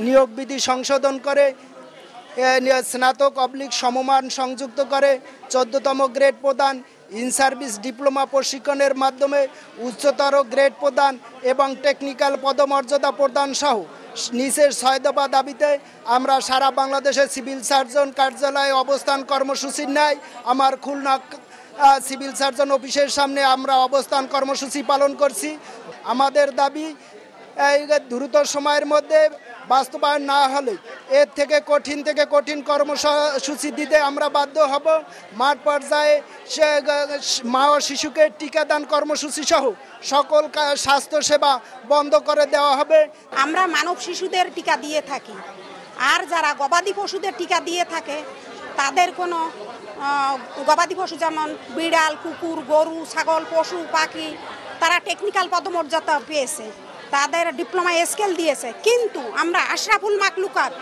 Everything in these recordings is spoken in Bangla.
নিয়োগ বিধি সংশোধন করে স্নাতক অবলিক সমমান সংযুক্ত করে 14তম গ্রেড প্রদান, ইন সার্ভিস ডিপ্লোমা প্রশিক্ষণের মাধ্যমে উচ্চতর গ্রেড প্রদান এবং টেকনিক্যাল পদমর্যাদা প্রদান সহ নিচের 6 দফা দাবিতে আমরা সারা বাংলাদেশে সিভিল সার্জন কার্যালয়ে অবস্থান কর্মসূচির ন্যায় আমার খুলনা সিভিল সার্জন অফিসের সামনে আমরা অবস্থান কর্মসূচি পালন করছি। আমাদের দাবি দ্রুত সময়ের মধ্যে বাস্তবায়ন না হলে এর থেকে কঠিন কর্মসূচি দিতে আমরা বাধ্য হব। মাঠ পর্যায়ে মা ও শিশুকে টিকাদান কর্মসূচি সহ সকল স্বাস্থ্যসেবা বন্ধ করে দেওয়া হবে। আমরা মানব শিশুদের টিকা দিয়ে থাকি, আর যারা গবাদি পশুদের টিকা দিয়ে থাকে তাদের কোনো গবাদি পশু যেমন বিড়াল, কুকুর, গরু, ছাগল, পশু পাখি তারা টেকনিক্যাল পদমর্যাদা পেয়েছে, তাদের ডিপ্লোমা স্কেল দিয়েছে, কিন্তু আমরা আশরাফুল মাখলুকাত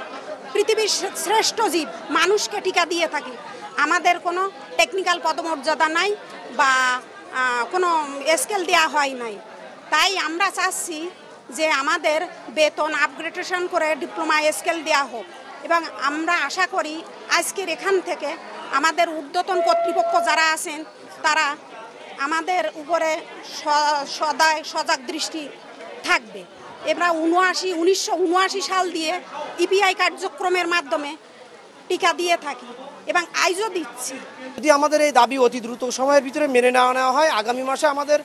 পৃথিবীর শ্রেষ্ঠ জীব মানুষকে টিকা দিয়ে থাকি। আমাদের কোনো টেকনিক্যাল পদমর্যাদা নাই বা কোনো স্কেল দেওয়া হয় নাই। তাই আমরা চাচ্ছি যে আমাদের বেতন আপগ্রেডেশন করে ডিপ্লোমা স্কেল দেওয়া হোক, এবং আমরা আশা করি আজকের এখান থেকে আমাদের ঊর্ধ্বতন কর্তৃপক্ষ যারা আছেন তারা আমাদের উপরে সদায় সজাগ দৃষ্টি থাকবে। আমরা 1979 সাল দিয়ে ইপিআই কার্যক্রমের মাধ্যমে টিকা দিয়ে থাকি এবং আইজও দিচ্ছি। যদি আমাদের এই দাবি অতি দ্রুত সময়ের ভিতরে মেনে নেওয়া হয়, আগামী মাসে আমাদের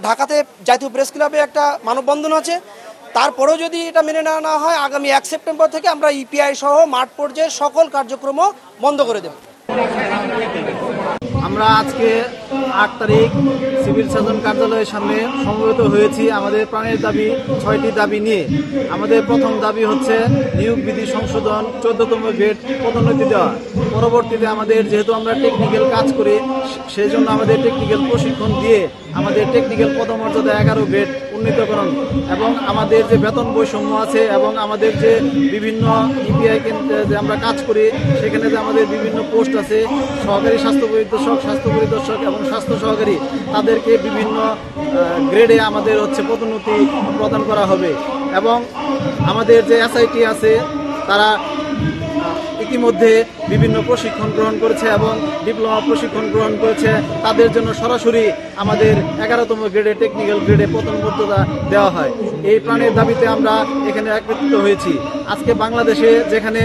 ঢাকাতে জাতীয় প্রেস ক্লাবে একটা মানববন্ধন আছে, তারপরেও যদি এটা মেনে নেওয়া হয় আগামী 1 সেপ্টেম্বর থেকে আমরা ইপিআই সহ মাঠ পর্যায়ে সকল কার্যক্রম বন্ধ করে দেব। আমরা আজকে 8 তারিখ সিভিল সার্জন কার্যালয়ের সামনে সমবেত হয়েছি আমাদের প্রাণের দাবি 6টি দাবি নিয়ে। আমাদের প্রথম দাবি হচ্ছে নিয়োগ বিধি সংশোধন, 14তম গ্রেড পদোন্নতি দেওয়া। পরবর্তীতে আমাদের যেহেতু আমরা টেকনিক্যাল কাজ করি সেই জন্য আমাদের টেকনিক্যাল প্রশিক্ষণ দিয়ে আমাদের টেকনিক্যাল পদমর্যাদা 11 গ্রেড উন্নীতকরণ, এবং আমাদের যে বেতন বৈষম্য আছে এবং আমাদের যে বিভিন্ন ইপিআই কেন্দ্রে যে আমরা কাজ করি সেখানে যে আমাদের বিভিন্ন পোস্ট আছে, সহকারী স্বাস্থ্য পরিদর্শক এবং স্বাস্থ্য সহকারী, তাদেরকে বিভিন্ন গ্রেডে আমাদের পদোন্নতি প্রদান করা হবে। এবং আমাদের যে এসআইটি আছে তারা ইতিমধ্যে বিভিন্ন প্রশিক্ষণ গ্রহণ করেছে এবং ডিপ্লোমা প্রশিক্ষণ গ্রহণ করেছে, তাদের জন্য সরাসরি আমাদের 11তম গ্রেডে টেকনিক্যাল গ্রেডে পদমর্যাদা দেওয়া হয়। এই প্রাণের দাবিতে আমরা এখানে একত্রিত হয়েছি। আজকে বাংলাদেশে যেখানে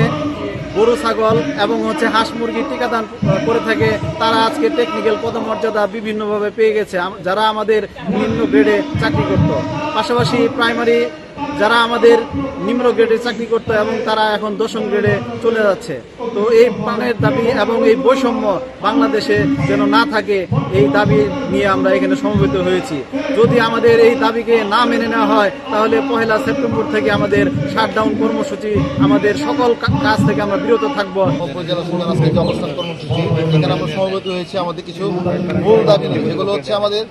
গরু, ছাগল এবং হাঁস মুরগি টিকাদান করে থাকে তারা আজকে টেকনিক্যাল পদমর্যাদা বিভিন্নভাবে পেয়ে গেছে, যারা আমাদের নিম্ন গ্রেডে চাকরি করত। পাশাপাশি প্রাইমারি যারা আমাদের নিম্ন গ্রেডে চাকরি করতো এবং তারা এখন 10ম গ্রেডে চলে যাচ্ছে। তো এই প্রাণের দাবি এবং এই বৈষম্য বাংলাদেশে যেন না থাকে, এই দাবি নিয়ে আমরা এখানে সমবেত হয়েছি। যদি আমাদের এই দাবিকে না মেনে নেওয়া হয় তাহলে 1 সেপ্টেম্বর থেকে আমাদের শাটডাউন কর্মসূচি, আমাদের সকল কাজ থেকে আমরা বিরত থাকবো। উপজেলা সুন্দর আজকে যে অবস্থান কর্মসূচি এখানে আমরা সমবেত হয়েছি আমাদের কিছু মূল দাবি নিয়ে, যেগুলো আমাদের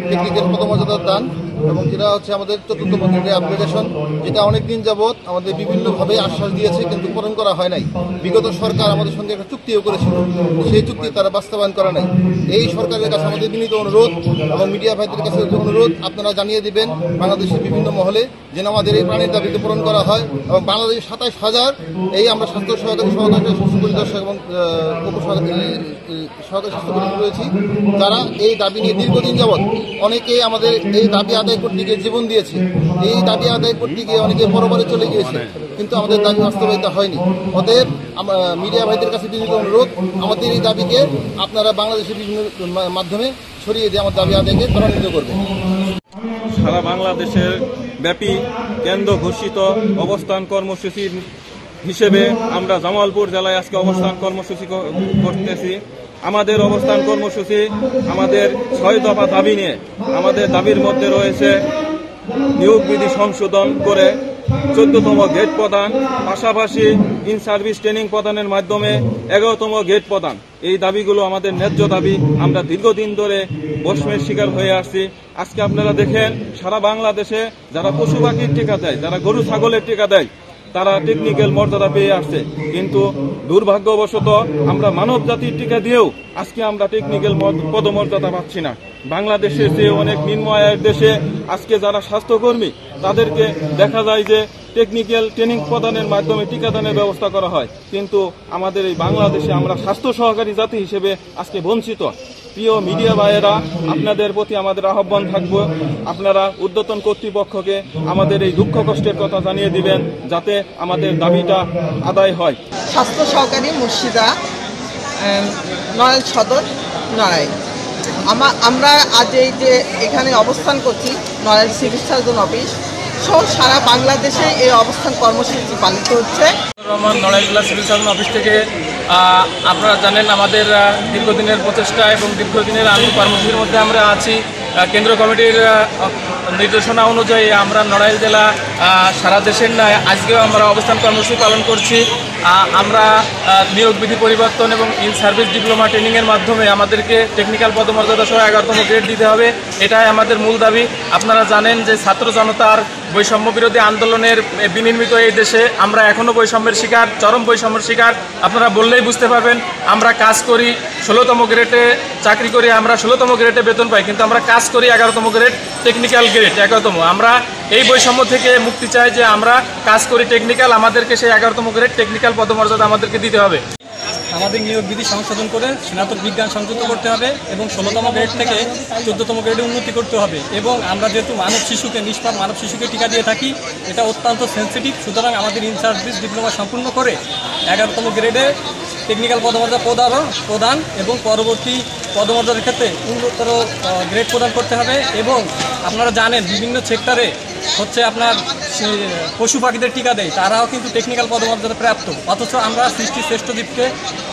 টেকনিক্যাল পদমর্যাদার দান এবং যেটা আমাদের 14তম গ্রেডে আপগ্রেডেশন, যেটা অনেকদিন যাবৎ আমাদের বিভিন্নভাবে আশ্বাস দিয়েছে কিন্তু পূরণ করা হয় নাই। বিগত সরকার আমাদের সঙ্গে একটা চুক্তিও করেছিল, সেই চুক্তি তারা বাস্তবায়ন করা নাই। এই সরকারের কাছে আমাদের বিনীত অনুরোধ এবং মিডিয়া ভাইদের কাছে অনুরোধ, আপনারা জানিয়ে দিবেন বাংলাদেশের বিভিন্ন মহলে যেন আমাদের এই প্রাণের দাবিতে পূরণ করা হয়। এবং বাংলাদেশের 27,000 এই আমরা স্বাস্থ্য সহকারী, সহকারী স্বাস্থ্য পরিদর্শক এবং সহকারী স্বাস্থ্যকর্মী রয়েছি, যারা এই দাবি নিয়ে দীর্ঘদিন যাবৎ অনেকেই আমাদের এই দাবি আদায় করতে গিয়ে জীবন দিয়েছে, এই দাবি আদায় করতে গিয়ে অনেকে পরবারে চলে গিয়েছে, কিন্তু আমাদের দাবি বাস্তবায়িত হয়নি। অতএব মিডিয়া ভাইদের কাছে বিনীত অনুরোধ, আমাদের এই দাবিকে আপনারা বাংলাদেশের বিভিন্ন মাধ্যমে ছড়িয়ে দিয়ে আমার দাবি আদায়কে ত্বরান্বিত করবেন। সারা বাংলাদেশের ব্যাপী কেন্দ্র ঘোষিত অবস্থান কর্মসূচি হিসেবে আমরা জামালপুর জেলায় আজকে অবস্থান কর্মসূচি করতেছি। আমাদের অবস্থান কর্মসূচি আমাদের 6 দফা দাবি নিয়ে। আমাদের দাবির মধ্যে রয়েছে নিয়োগ বিধি সংশোধন করে 14তম গ্রেড প্রদান, পাশাপাশি ইন সার্ভিস ট্রেনিং প্রদানের মাধ্যমে 11তম গ্রেড প্রদান। এই দাবিগুলো আমাদের ন্যায্য দাবি। আমরা দীর্ঘদিন ধরে বৈষম্যের শিকার হয়ে আসছি। আজকে আপনারা দেখেন সারা বাংলাদেশে যারা পশু পাখির টিকা দেয়, যারা গরু ছাগলের টিকা দেয়, তারা টেকনিক্যাল মর্যাদা পেয়ে আসছে, কিন্তু দুর্ভাগ্যবশত আমরা মানব জাতির টিকা দিয়েও আজকে আমরা টেকনিক্যাল পদমর্যাদা পাচ্ছি না। বাংলাদেশের যে অনেক নিম্ন আয়ের দেশে আজকে যারা স্বাস্থ্যকর্মী তাদেরকে দেখা যায় যে টেকনিক্যাল ট্রেনিং প্রদানের মাধ্যমে টিকাদানের ব্যবস্থা করা হয়, কিন্তু আমাদের এই বাংলাদেশে আমরা স্বাস্থ্য সহকারী জাতি হিসেবে আজকে বঞ্চিত। প্রিয় মিডিয়া ভাইয়েরা, আপনাদের প্রতি আমাদের আহ্বান থাকবে, আপনারা ঊর্ধ্বতন কর্তৃপক্ষকে আমাদের এই দুঃখ কষ্টের কথা জানিয়ে দিবেন যাতে আমাদের দাবিটা আদায় হয়। স্বাস্থ্য সহকারী মুর্শিদা, নড়াইল সদর, নড়াইল। আমরা আজ এই যে এখানে অবস্থান করছি, নড়াইল সিভিল সার্জন অফিস সহ সারা বাংলাদেশে এই অবস্থান কর্মসূচি পালিত হচ্ছে। নড়াইল জেলা সিভিল সার্জন অফিস থেকে আপনারা জানেন আমাদের দীর্ঘদিনের প্রচেষ্টা এবং দীর্ঘদিনের কর্মসূচির মধ্যে আমরা আছি। কেন্দ্র কমিটির নির্দেশনা অনুযায়ী আমরা নড়াইল জেলা সারা দেশের ন্যায় আজকেও আমরা অবস্থান কর্মসূচি পালন করছি। আমরা নিয়োগ বিধি পরিবর্তন এবং ইন সার্ভিস ডিপ্লোমা ট্রেনিংয়ের মাধ্যমে আমাদেরকে টেকনিক্যাল পদমর্যাদা সহ 11তম গ্রেড দিতে হবে, এটাই আমাদের মূল দাবি। আপনারা জানেন যে ছাত্র জনতার বৈষম্য বিরোধী আন্দোলনের বিনির্মিত এই দেশে আমরা এখনও বৈষম্যের শিকার, চরম বৈষম্যের শিকার। আপনারা বললেই বুঝতে পারবেন, আমরা কাজ করি 16তম গ্রেডে, চাকরি করি আমরা 16তম গ্রেডে বেতন পাই, কিন্তু আমরা কাজ করি 11তম গ্রেড, টেকনিক্যাল গ্রেড 11তম। আমরা এই বৈষম্য থেকে মুক্তি চাই যে আমরা কাজ করি টেকনিক্যাল, আমাদেরকে সেই 11তম গ্রেড টেকনিক্যাল পদমর্যাদা আমাদেরকে দিতে হবে। আমাদের নিয়োগ বিধি সংশোধন করে স্নাতক বিজ্ঞান সংযুক্ত করতে হবে এবং 16তম গ্রেড থেকে 14তম গ্রেডে উন্নতি করতে হবে। এবং আমরা যেহেতু নিষ্পাপ মানব শিশুকে টিকা দিয়ে থাকি, এটা অত্যন্ত সেন্সিটিভ, সুতরাং আমাদের ইন সার্ভিস ডিপ্লোমা সম্পূর্ণ করে 11তম গ্রেডে টেকনিক্যাল পদমর্যাদা প্রদান এবং পরবর্তী পদমর্যাদার ক্ষেত্রে উন্নতর গ্রেড প্রদান করতে হবে। এবং আপনারা জানেন বিভিন্ন সেক্টরে হচ্ছে আপনার পশু পাখিদের টিকা দেয়, তারাও কিন্তু টেকনিক্যাল পদমর্যাদা প্রাপ্ত, অথচ আমরা সৃষ্টির শ্রেষ্ঠ দ্বীপকে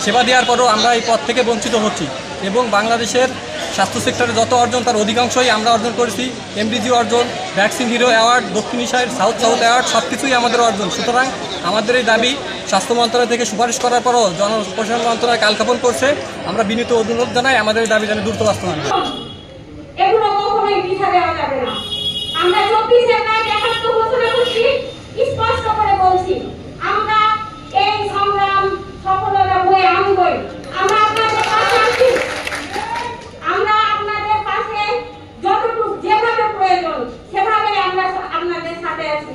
সেবা দেওয়ার পরও আমরা এই পদ থেকে বঞ্চিত হচ্ছি। এবং বাংলাদেশের স্বাস্থ্য সেক্টরে যত অর্জন তার অধিকাংশই আমরা অর্জন করেছি। এমডিজি অর্জন, ভ্যাকসিন হিরো অ্যাওয়ার্ড, দক্ষিণ এশিয়ার সাউথ অ্যাওয়ার্ড, সব কিছুই আমাদের অর্জন। সুতরাং আমাদের এই দাবি স্বাস্থ্য মন্ত্রণালয় থেকে সুপারিশ করার পরও জনপ্রশাসন মন্ত্রণালয় কালক্ষেপণ করছে। আমরা বিনীত অনুরোধ জানাই আমাদের এই দাবি যেন দ্রুত বাস্তবায়ন হয়। এগুলো কখনোই পিছা দেওয়া যাবে না। আমরা 24-এর কাজ 71 ঘোষণা করছি, স্পষ্ট করে বলছি আমরা এই সংগ্রাম সফলতা বয়ে আনবই। আমরা আপনাদের পাশে আছি, আমরা আপনাদের পাশে যতটুকু যেভাবে প্রয়োজন সেভাবে আমরা আপনাদের সাথে আছি।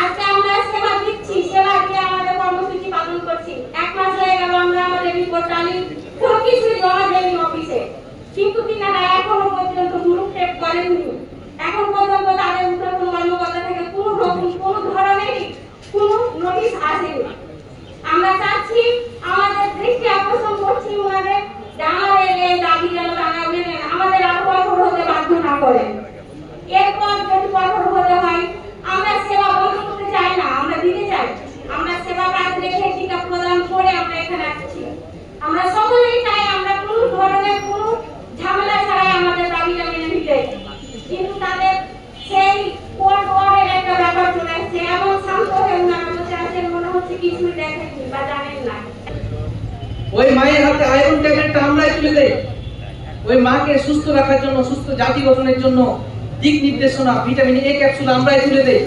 আজকে আমরা সেবা দিচ্ছি, সেবা দিয়ে আমাদের কর্মসূচি পালন করছি। 1 মাস হয়ে গেল আমরা আমাদের রিপোর্ট চালি, কোনো কিছুই জমা দেয়নি অফিসে, কিন্তু তিনারা এখনো পর্যন্ত ভ্রুক্ষেপ করেননি। এখন পর্যন্ত তাদের ঊর্ধ্বতন কর্মকর্তা থেকে কোনো ধরনেরই কোনো নোটিশ আসেনি। আমরা চাচ্ছি, আমাদের দৃষ্টি আকর্ষণ করছি ওনাদের যে আমাদের এই দাবি যেন তারা মেনে আমাদের আরো কঠোর হতে বাধ্য না করেন। এরপর যদি কঠোর হতে হয়, আমরা সেবা বন্ধ করতে চাই না, আমরা দিতে চাই। আমরা সেবা কাজ রেখে টিকা প্রদান করে আমরা এখানে আসছি। আমরা সকলেই চাই আমরা কোনো ধরনের কোনো ঝামেলা ছাড়াই আমাদের দাবিটা মেনে নিতে, কিন্তু তাদের সেই কোর্ট ওয়ারের একটা ব্যাপার চলে আসছে। এমন শান্ত হয়ে ওনারা বসে আছেন, মনে হচ্ছে কিছুই দেখেননি বা জানেন না। ওই মায়ের হাতে আয়রন ট্যাবলেটটা আমরাই তুলে দেই। ওই মাকে সুস্থ রাখার জন্য, সুস্থ জাতি গঠনের জন্য দিক নির্দেশনা, ভিটামিন এ ক্যাপসুল আমরাই তুলে দেই।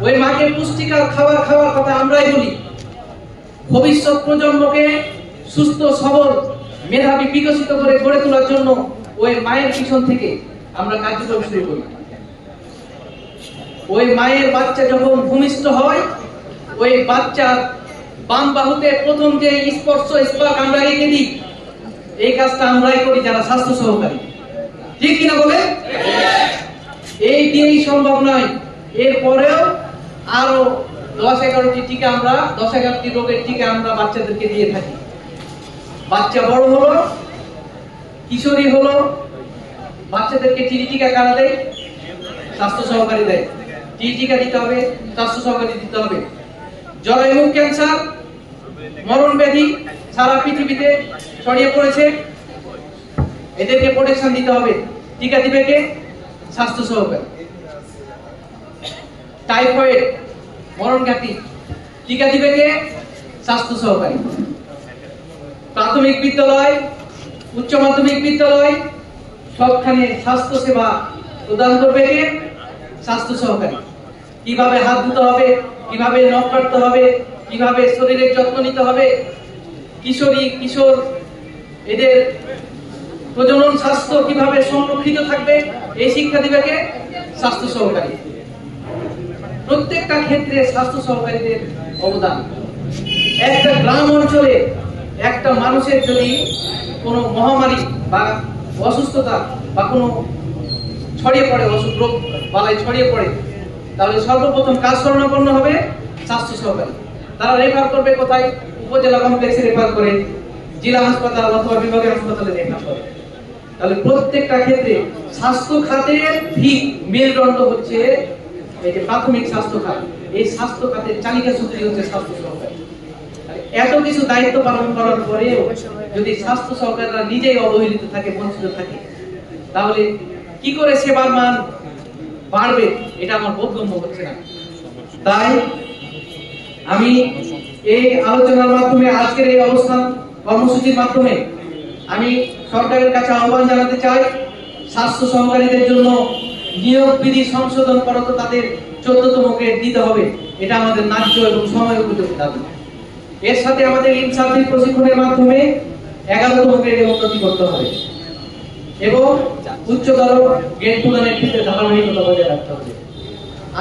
ওই মাকে পুষ্টিকর খাবার খাওয়ার কথা আমরাই বলি। ভবিষ্যৎ প্রজন্মকে সুস্থ সবল মেধাবী বিকশিত করে গড়ে তোলার জন্য ওই মায়ের পিছন থেকে আমরা কার্যক্রম শুরু করি। ওই মায়ের বাচ্চা যখন ভূমিষ্ঠ হয়, ওই বাচ্চার বাম বাহুতে প্রথম যে স্পার্ক আমরা এঁকে দিই, এই কাজটা আমরাই করি যারা স্বাস্থ্য সহকারী। ঠিক কিনা বলে? এই দিয়েই সম্ভব নয়, এরপরেও আরো 10-11টি টিকা আমরা 10-11টি রোগের টিকা আমরা বাচ্চাদেরকে দিয়ে থাকি। বাচ্চা বড় হলো, কিশোরী হলো, বাচ্চাদেরকে টিডি টিকা কারা দেয়? স্বাস্থ্য সহকারী দেয়। টিডি টিকা দিতে হবে, স্বাস্থ্য সহকারী দিতে হবে। জরায়ু ক্যান্সার, মরণ ব্যাধি সারা পৃথিবীতে ছড়িয়ে পড়েছে, এদেরকে প্রোটেকশন দিতে হবে। টিকা দিবে কে? স্বাস্থ্য সহকারী। টাইফয়েড, মরণ ব্যাধি, টিকা দিবে কে? স্বাস্থ্য সহকারী। প্রাথমিক বিদ্যালয়, উচ্চ মাধ্যমিক বিদ্যালয় সবখানে স্বাস্থ্য সেবা প্রদান করবে কে? স্বাস্থ্য সহকারী। কিভাবে হাত ধুতে হবে, কিভাবে নখ কাটতে হবে, কিভাবে শরীরের যত্ন নিতে হবে, কিশোরী কিশোর এদের প্রজনন স্বাস্থ্য কিভাবে সংরক্ষিত থাকবে, এই শিক্ষা দিবে কে? স্বাস্থ্য সহকারী। প্রত্যেকটা ক্ষেত্রে স্বাস্থ্য সহকারীদের অবদান। একটা গ্রাম অঞ্চলে একটা মানুষের যদি কোনো মহামারী বা অসুস্থতা বা কোনো ছড়িয়ে পড়ে, অসুখ রোগ বালাই ছড়িয়ে পড়ে, তাহলে সর্বপ্রথম কাজ শরণাপন্ন হবে স্বাস্থ্য সহকারী। তারা রেফার করবে কোথায়? উপজেলা কমপ্লেক্সে রেফার করে, জেলা হাসপাতাল অথবা বিভাগীয় হাসপাতালে রেফার করে। তাহলে প্রত্যেকটা ক্ষেত্রে স্বাস্থ্য খাতের ঠিক মেরুদণ্ড হচ্ছে এই যে প্রাথমিক স্বাস্থ্য খাত। এই স্বাস্থ্য খাতের চালিকা শক্তি হচ্ছে স্বাস্থ্য সহকারী। এত কিছু দায়িত্ব পালন করার পরেও যদি স্বাস্থ্য সহকারীরা নিজেই অবহেলিত থাকে, বঞ্চিত থাকে, তাহলে কি করে সেবার মান বাড়বে? এটা আমার বোধগম্য হচ্ছে না। তাই আমি এই আলোচনার মাধ্যমে, আজকের এই অবস্থান কর্মসূচির মাধ্যমে আমি সরকারের কাছে আহ্বান জানাতে চাই, স্বাস্থ্য সহকারীদের জন্য নিয়োগ বিধি সংশোধন করতে তাদের 14তম গ্রেড দিতে হবে। এটা আমাদের ন্যায্য এবং সময় উপযোগী দাবি। এর সাথে আমাদের ইনসার্ভিস প্রশিক্ষণের মাধ্যমে 11তম গ্রেডে উন্নতি করতে হবে এবং উচ্চতর গ্রেড প্রদানের ক্ষেত্রে ধারাবাহিকতা বজায় রাখতে হবে।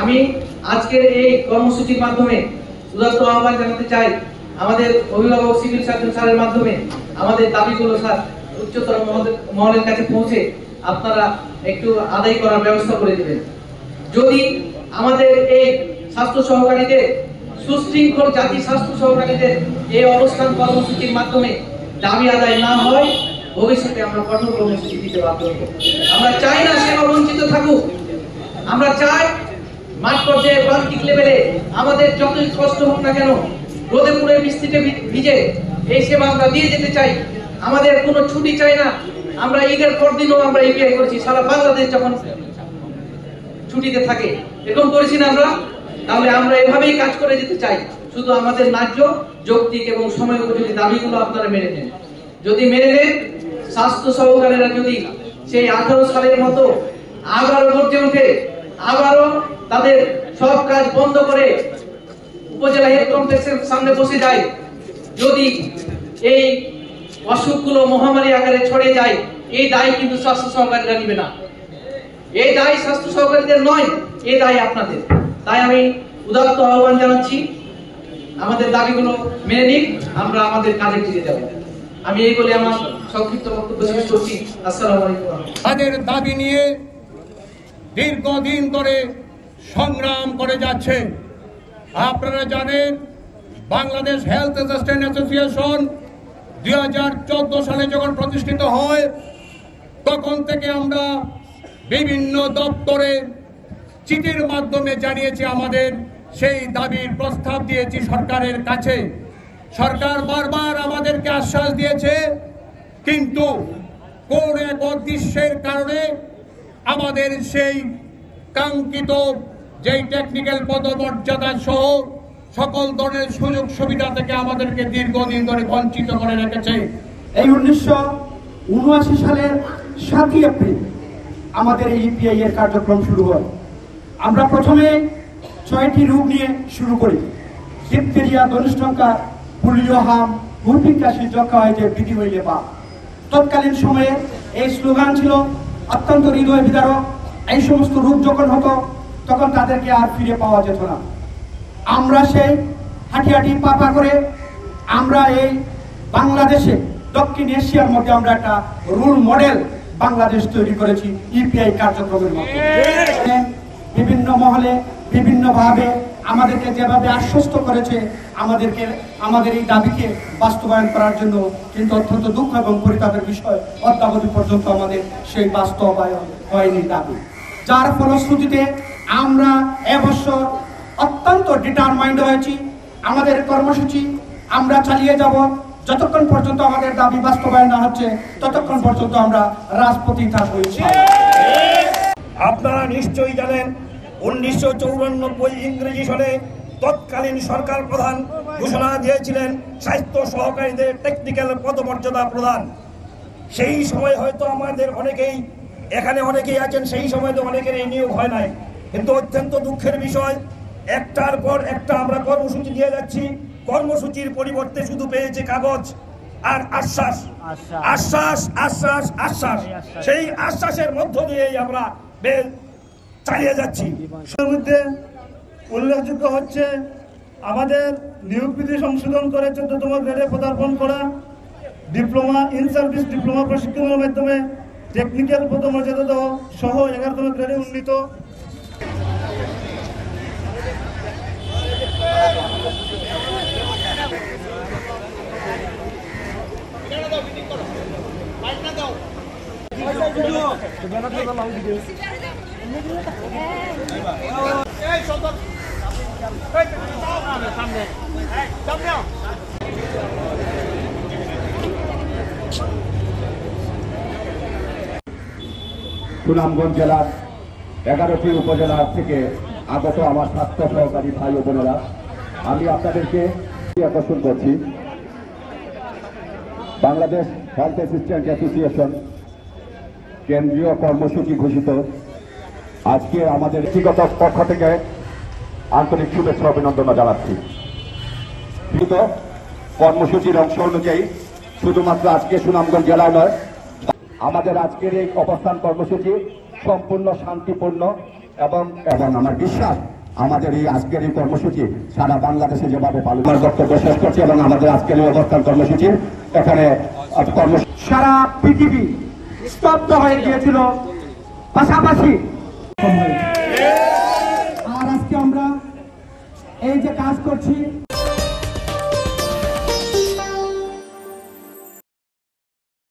আমি আজকের এই কর্মসূচির মাধ্যমে উদাত্ত আহ্বান জানাতে চাই, আমাদের অভিভাবক সিভিল সার্জন স্যারের মাধ্যমে আমাদের দাবিগুলো স্যার উচ্চতর মহলের কাছে পৌঁছে আপনারা একটু আদায় করার ব্যবস্থা করে দেবেন। যদি আমাদের এই স্বাস্থ্য সহকারীদের সুশৃঙ্খল জাতি স্বাস্থ্য সহকারীদের এই অবস্থান কর্মসূচির মাধ্যমে দাবি আদায় না হয়, ভবিষ্যতে আমরা কঠোর কর্মসূচি দিতে বাধ্য হব। আমরা চাই না সেবা বঞ্চিত থাকুক। আমরা চাই মাঠ পর্যায়ে প্রান্তিক লেভেলে আমাদের যতই কষ্ট হোক না কেন, রোদে পুড়ে বৃষ্টিতে ভিজে এই সেবা আমরা দিয়ে যেতে চাই। আমাদের কোনো ছুটি চাই না। আমরা ঈদের পর দিনও আমরা ইপিআই করেছি, সারা বাংলাদেশ যখন ছুটিতে থাকে, এরকম করেছি না আমরা? তাহলে আমরা এভাবেই কাজ করে যেতে চাই। শুধু আমাদের ন্যায্য, যৌক্তিক এবং সময় উপযোগী দাবিগুলো আপনারা মেনে নেন। যদি মেনে নেন, স্বাস্থ্য সহকারীরা যদি সেই 18 সালের মতো আবারও গর্জে ওঠে, আবারও তাদের সব কাজ বন্ধ করে উপজেলা হেলথ কমপ্লেক্সের সামনে বসে যায়, যদি এই অসুখগুলো মহামারী আকারে ছড়িয়ে যায়, এই দায় কিন্তু স্বাস্থ্য সহকারীরা নিবে না। এই দায় স্বাস্থ্য সহকারীদের নয়, এই দায় আপনাদের। তাই আমি উদাত্ত আহ্বান জানাচ্ছি, আমাদের দাবিগুলো মেনে নিন, আমরা আমাদের কাজে ফিরে যাব। আমি এই বলে আমার সংক্ষিপ্ত বক্তব্য শেষ করছি। আসসালামু আলাইকুম। তাদের দাবি নিয়ে দীর্ঘদিন ধরে সংগ্রাম করে যাচ্ছে। আপনারা জানেন, বাংলাদেশ হেলথ অ্যাসিস্ট্যান্ট অ্যাসোসিয়েশন 2014 সালে যখন প্রতিষ্ঠিত হয়, তখন থেকে আমরা বিভিন্ন দপ্তরে চিঠির মাধ্যমে জানিয়েছি আমাদের সেই দাবির প্রস্তাব দিয়েছি সরকারের কাছে। সরকার বারবার আমাদেরকে আশ্বাস দিয়েছে, কিন্তু কোন এক অদৃশ্যের কারণে আমাদের সেই কাঙ্ক্ষিত যেই টেকনিক্যাল পদমর্যাদা সহ সকল ধরনের সুযোগ সুবিধা থেকে আমাদেরকে দীর্ঘদিন ধরে বঞ্চিত করে রেখেছে। এই 1979 সালের 7ই এপ্রিল আমাদের এই ইপিআই এর কার্যক্রম শুরু হয়। আমরা প্রথমে 6টি রোগ নিয়ে শুরু করি: ডিপথেরিয়া, ধনুষ্টঙ্কা, পোলিও, হাম, মুরগির কাশি, যক্ষা হয় যে বিধি হইলে বা। তৎকালীন সময়ে এই স্লোগান ছিল অত্যন্ত হৃদয় বিদারক। এই সমস্ত রোগ যখন হতো, তখন তাদেরকে আর ফিরে পাওয়া যেত না। আমরা সেই হাঁটি হাঁটি পাপা করে আমরা এই বাংলাদেশে, দক্ষিণ এশিয়ার মধ্যে আমরা একটা রোল মডেল বাংলাদেশ তৈরি করেছি ইপিআই কার্যক্রমের মাধ্যমে। বিভিন্ন মহলে বিভিন্নভাবে আমাদেরকে যেভাবে আশ্বস্ত করেছে আমাদের এই দাবিকে বাস্তবায়ন করার জন্য, কিন্তু অত্যন্ত দুঃখ এবং পরিতাপের বিষয়, অদ্যাবধি পর্যন্ত আমাদের সেই বাস্তবায়ন হয়নি দাবি। যার ফলশ্রুতিতে আমরা এবছর অত্যন্ত ডিটারমাইন্ড হয়েছি। আমাদের কর্মসূচি আমরা চালিয়ে যাব যতক্ষণ পর্যন্ত আমাদের দাবি বাস্তবায়ন না হচ্ছে, ততক্ষণ পর্যন্ত আমরা রাজপথেই থাকবো। আপনারা নিশ্চয়ই জানেন, 1994 ইংরেজি সালে তৎকালীন সরকার প্রধান ঘোষণা দিয়েছিলেন স্বাস্থ্য সহকারীদের টেকনিক্যাল পদমর্যাদা প্রদান। সেই সময় হয়তো আমাদের অনেকেই এখানে অনেকেই আছেন, সেই সময় তো অনেকের এই নিয়োগ হয় নাই। কিন্তু অত্যন্ত দুঃখের বিষয়, একটার পর একটা আমরা কর্মসূচি দিয়ে যাচ্ছি, কর্মসূচির পরিবর্তে শুধু পেয়েছে কাগজ আর আশ্বাস, আশ্বাস, আশ্বাস, আশ্বাস। সেই আশ্বাসের মধ্য দিয়েই আমরা চালিয়ে যাচ্ছি। মধ্যে উল্লেখযোগ্য হচ্ছে আমাদের নিয়োগ বিধি সংশোধন করে 14তম গ্রেডে পদার্পণ করা, ডিপ্লোমা ইন সার্ভিস ডিপ্লোমা প্রশিক্ষণের মাধ্যমে টেকনিক্যাল পদমর্যাদা সহ 11তম গ্রেডে উন্নীত। সুনামগঞ্জ জেলার 11টি উপজেলা থেকে আগত আমার স্বাস্থ্য সহকারী ভাই ও বোনেরা, আমি আপনাদেরকে আকর্ষণ করছি বাংলাদেশ হেলথ অ্যাসিস্ট্যান্ট অ্যাসোসিয়েশন কেন্দ্রীয় কর্মসূচি ঘোষিত আজকে আমাদের ব্যক্তিগত পক্ষ থেকে আন্তরিক শুভেচ্ছা অভিনন্দন জানাচ্ছি। কর্মসূচির অংশ অনুযায়ী শুধুমাত্র আজকে সুনামগঞ্জ জেলায় নয়, আমাদের আজকের এই অবস্থান কর্মসূচি সম্পূর্ণ শান্তিপূর্ণ এবং আমার বিশ্বাস আমাদের এই আজকের এই কর্মসূচি সারা বাংলাদেশে যেভাবে পালন বক্তব্য শেষ করছি এবং আমাদের আজকের এই অবস্থান কর্মসূচি এখানে সারা পৃথিবী স্তব্ধ হয়ে গিয়েছিল পাশাপাশি। আর আজকে আমরা এই যে কাজ করছি